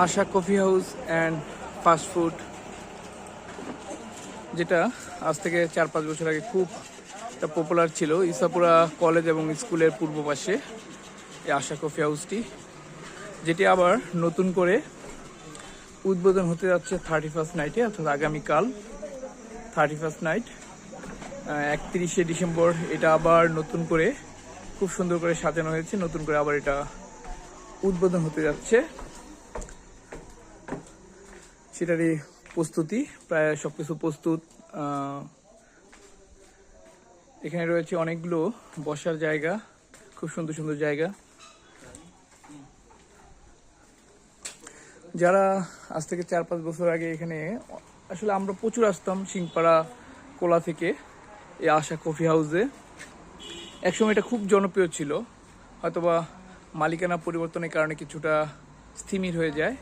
Asha coffee house and fast food, যেটা আজ থেকে 4-5 বছর আগে খুব একটা পপুলার ছিল ইসাপুরা কলেজ এবং স্কুলের পূর্ব পাশে এই আশা কফি হাউসটি, যেটি আবার নতুন করে উদ্বোধন হতে যাচ্ছে 31st নাইটে, অর্থাৎ আগামীকাল 31st নাইট 31শে ডিসেম্বর। এটা আবার নতুন করে খুব সুন্দর করে সাজানো হয়েছে, নতুন করে আবার এটা উদ্বোধন হতে যাচ্ছে। সেটারই প্রস্তুতি, প্রায় সবকিছু প্রস্তুত। এখানে রয়েছে অনেকগুলো বসার জায়গা, খুব সুন্দর সুন্দর জায়গা। যারা আজ থেকে 4-5 বছর আগে এখানে, আসলে আমরা প্রচুর আসতাম সিংপাড়া কোলা থেকে এই আশা কফি হাউসে। একসময় এটা খুব জনপ্রিয় ছিল, হয়তোবা মালিকানা পরিবর্তনের কারণে কিছুটা স্থিমির হয়ে যায়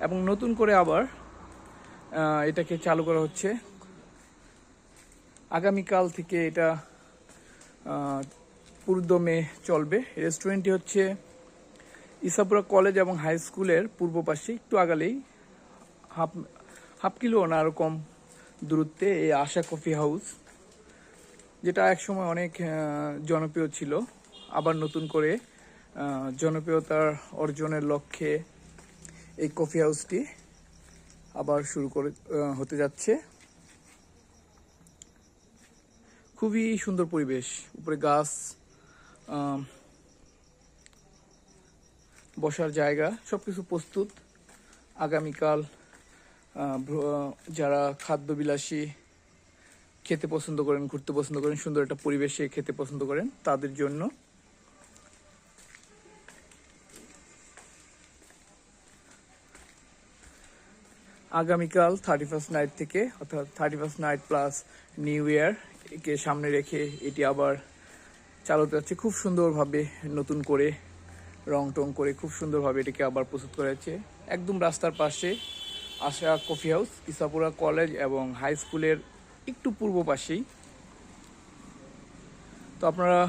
এবং নতুন করে আবার এটাকে চালু করা হচ্ছে। আগামীকাল থেকে এটা পুরোদমে চলবে। রেস্টুরেন্টটি হচ্ছে ইসাপুরা কলেজ এবং হাই স্কুলের পূর্ব পাশে, একটু আগালেই হাফ কিলো না এরকম দূরত্বে এই আশা কফি হাউস, যেটা একসময় অনেক জনপ্রিয় ছিল, আবার নতুন করে জনপ্রিয়তার অর্জনের লক্ষ্যে এই কফি হাউসটি আবার হতে যাচ্ছে। খুবই সুন্দর পরিবেশ, উপরে গাছ, বসার জায়গা, সবকিছু প্রস্তুত। আগামীকাল যারা খাদ্যবিলাসী, খেতে পছন্দ করেন, ঘুরতে পছন্দ করেন, সুন্দর একটা পরিবেশে খেতে পছন্দ করেন, তাদের জন্য আগামীকাল 31st নাইট থেকে, অর্থাৎ 31st night plus new year কে সামনে রেখে এটি আবার চালু হতে যাচ্ছে। খুব সুন্দরভাবে নতুন করে রং টং করে খুব সুন্দরভাবে এটিকে আবার প্রস্তুত করা হচ্ছে। একদম রাস্তার পাশে আশা কফি হাউস, ইসাপুরা কলেজ এবং হাই স্কুলের একটু পূর্ব পাশেই। তো আপনারা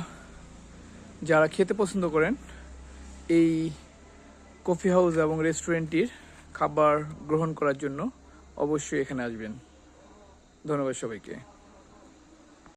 যারা খেতে পছন্দ করেন এই কফি হাউস এবং রেস্টুরেন্টটির খাবার গ্রহণ করার জন্য অবশ্যই এখানে আসবেন। ধন্যবাদ সবাইকে।